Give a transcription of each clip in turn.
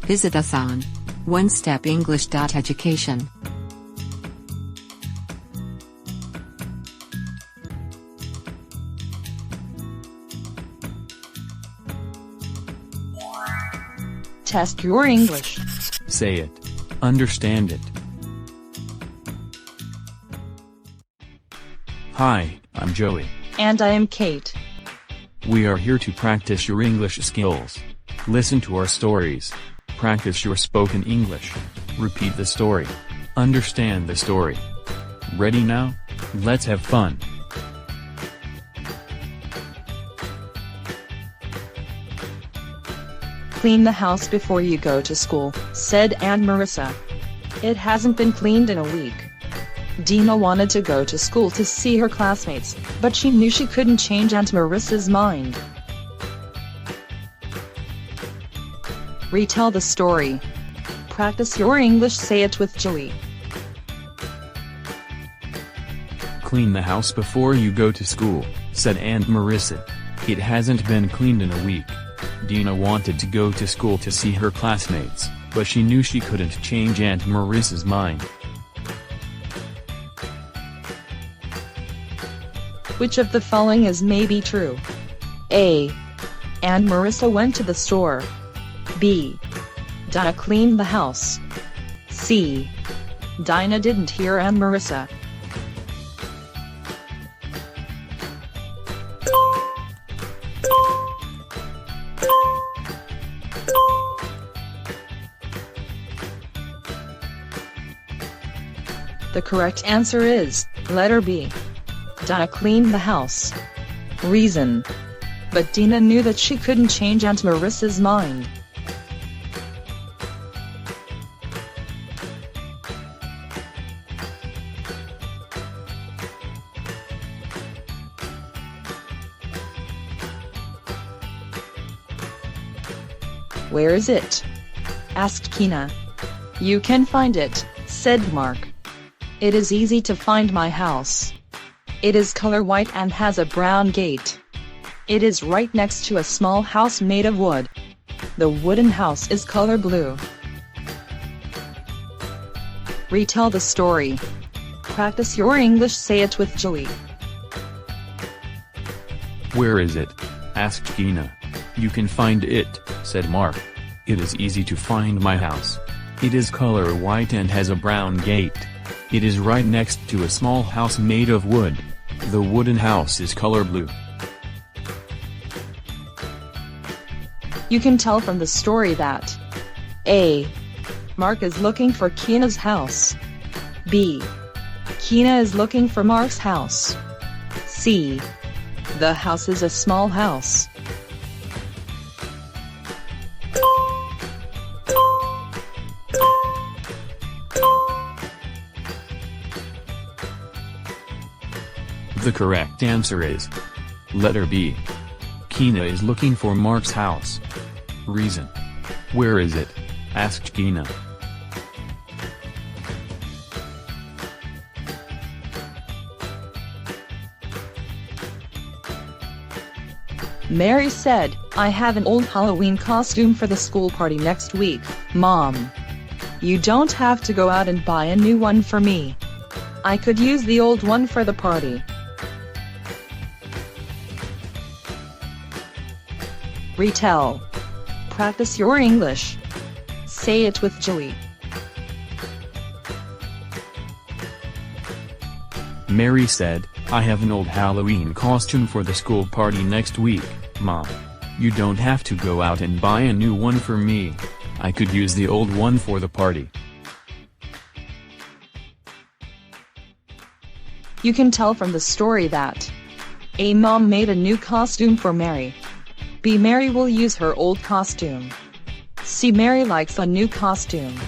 Visit us on onestepenglish.education. Test your English. Say it. Understand it. Hi, I'm Joey. And I am Kate. We are here to practice your English skills. Listen to our stories. Practice your spoken English. Repeat the story. Understand the story. Ready now? Let's have fun. Clean the house before you go to school, said Aunt Marissa. It hasn't been cleaned in a week. Dina wanted to go to school to see her classmates, but she knew she couldn't change Aunt Marissa's mind. Retell the story. Practice your English. Say it with Joey. Clean the house before you go to school, said Aunt Marissa. It hasn't been cleaned in a week. Dina wanted to go to school to see her classmates, but she knew she couldn't change Aunt Marissa's mind. Which of the following is maybe true? A. Aunt Marissa went to the store. B. Dina cleaned the house. C. Dina didn't hear Aunt Marissa. The correct answer is letter B. Dina cleaned the house. Reason. But Dina knew that she couldn't change Aunt Marissa's mind. Where is it? Asked Kina. You can find it, said Mark. It is easy to find my house. It is color white and has a brown gate. It is right next to a small house made of wood. The wooden house is color blue. Retell the story. Practice your English. Say it with Joey. Where is it? Asked Kina. You can find it, said Mark. It is easy to find my house. It is color white and has a brown gate. It is right next to a small house made of wood. The wooden house is color blue. You can tell from the story that A. Mark is looking for Kina's house. B. Kina is looking for Mark's house. C. The house is a small house. The correct answer is letter B. Kina is looking for Mark's house. Reason. Where is it? Asked Kina. Mary said, I have an old Halloween costume for the school party next week, Mom. You don't have to go out and buy a new one for me. I could use the old one for the party. Retell. Practice your English. Say it with Joey. Mary said, I have an old Halloween costume for the school party next week, Mom. You don't have to go out and buy a new one for me. I could use the old one for the party. You can tell from the story that A. Mom made a new costume for Mary. B. Mary will use her old costume. C. Mary likes a new costume.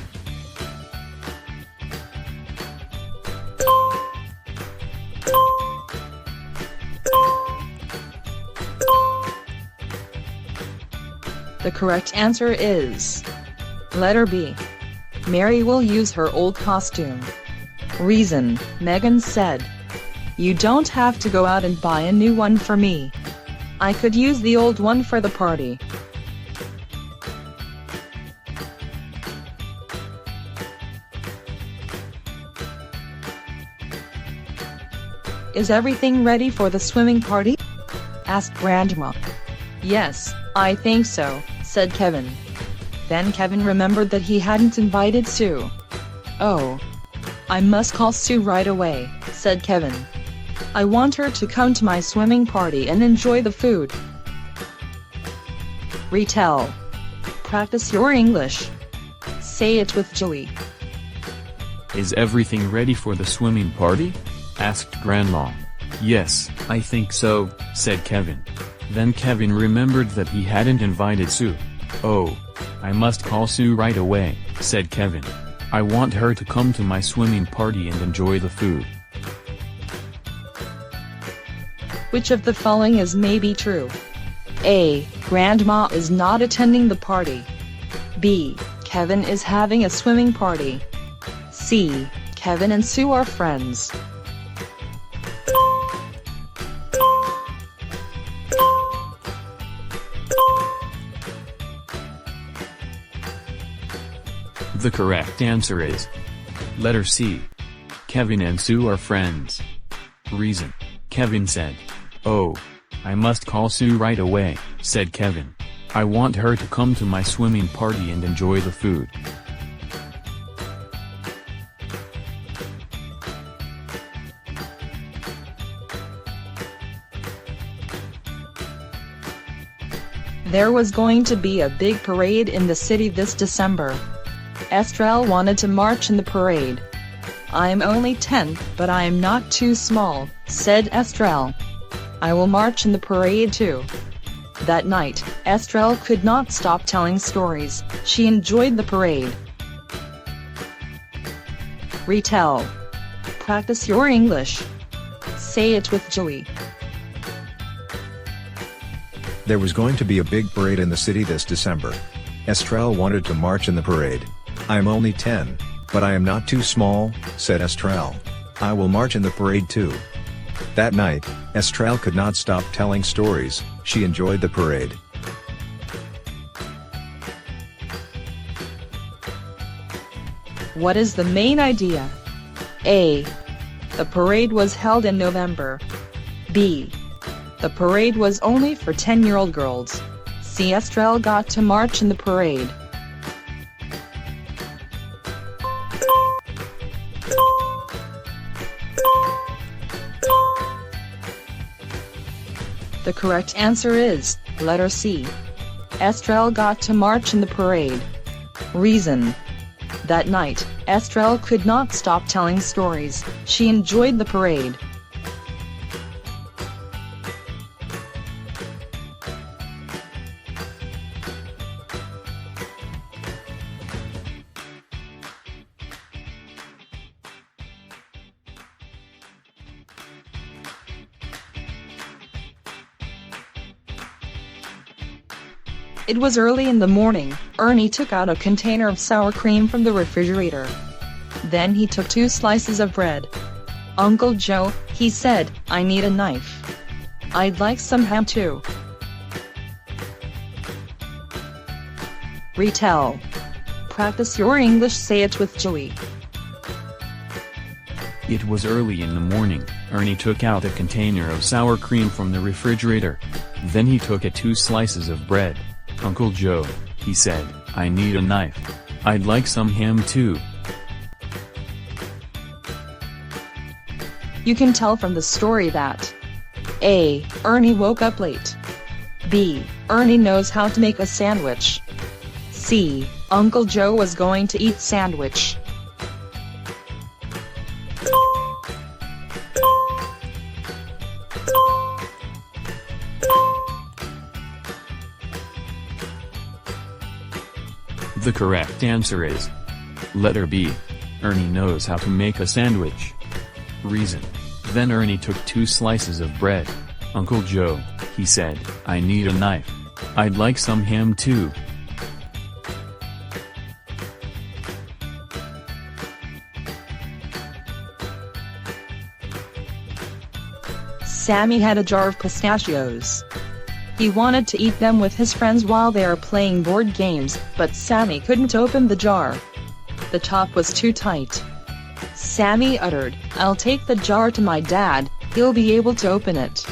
The correct answer is letter B. Mary will use her old costume. Reason, Megan said. You don't have to go out and buy a new one for me. I could use the old one for the party. Is everything ready for the swimming party? Asked Grandma. Yes, I think so, said Kevin. Then Kevin remembered that he hadn't invited Sue. Oh. I must call Sue right away, said Kevin. I want her to come to my swimming party and enjoy the food. Retell. Practice your English. Say it with Joey. Is everything ready for the swimming party? Asked Grandma. Yes, I think so, said Kevin. Then Kevin remembered that he hadn't invited Sue. Oh. I must call Sue right away, said Kevin. I want her to come to my swimming party and enjoy the food. Which of the following is maybe true? A. Grandma is not attending the party. B. Kevin is having a swimming party. C. Kevin and Sue are friends. The correct answer is letter C. Kevin and Sue are friends. Reason. Kevin said, "Oh, I must call Sue right away," said Kevin. "I want her to come to my swimming party and enjoy the food." There was going to be a big parade in the city this December. Estrelle wanted to march in the parade. "I'm only 10, but I am not too small," said Estrelle. "I will march in the parade too." That night, Estrelle could not stop telling stories. She enjoyed the parade. Retell. Practice your English. Say it with Joey. There was going to be a big parade in the city this December. Estrelle wanted to march in the parade. "I'm only 10, but I am not too small," said Estrelle. "I will march in the parade too." That night, Estrelle could not stop telling stories. She enjoyed the parade. What is the main idea? A. The parade was held in November. B. The parade was only for 10-year-old girls. C. Estrelle got to march in the parade. The correct answer is letter C. Estrelle got to march in the parade. Reason. That night, Estrelle could not stop telling stories. She enjoyed the parade. It was early in the morning. Ernie took out a container of sour cream from the refrigerator. Then he took 2 slices of bread. "Uncle Joe," he said, "I need a knife. I'd like some ham too." Retell. Practice your English. Say it with Joey. It was early in the morning. Ernie took out a container of sour cream from the refrigerator. Then he took 2 slices of bread. "Uncle Joe," he said, "I need a knife. I'd like some ham too." You can tell from the story that A. Ernie woke up late. B. Ernie knows how to make a sandwich. C. Uncle Joe was going to eat sandwich. The correct answer is letter B. Ernie knows how to make a sandwich. Reason. Then Ernie took 2 slices of bread. "Uncle Joe," he said, "I need a knife. I'd like some ham too." Sammy had a jar of pistachios. He wanted to eat them with his friends while they are playing board games, but Sammy couldn't open the jar. The top was too tight. Sammy uttered, "I'll take the jar to my dad, he'll be able to open it.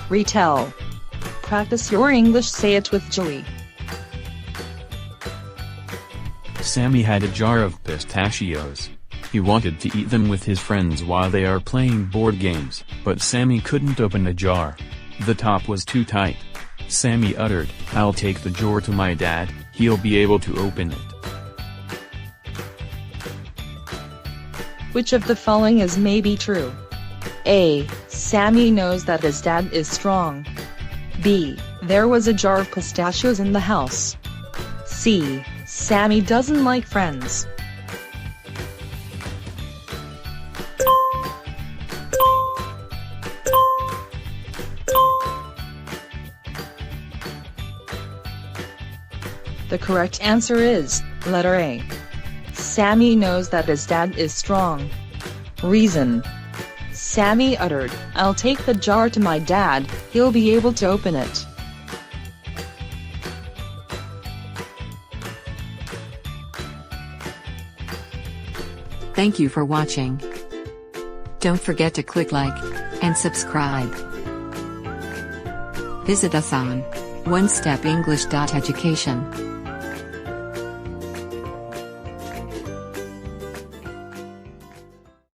Retell. Practice your English, say it with Joey. Sammy had a jar of pistachios. He wanted to eat them with his friends while they are playing board games, but Sammy couldn't open the jar. The top was too tight. Sammy uttered, "I'll take the jar to my dad, he'll be able to open it." Which of the following is maybe true? A. Sammy knows that his dad is strong. B. There was a jar of pistachios in the house. C. Sammy doesn't like friends. The correct answer is letter A. Sammy knows that his dad is strong. Reason. Sammy uttered, "I'll take the jar to my dad, he'll be able to open it." Thank you for watching. Don't forget to click like and subscribe. Visit us on onestepenglish.education.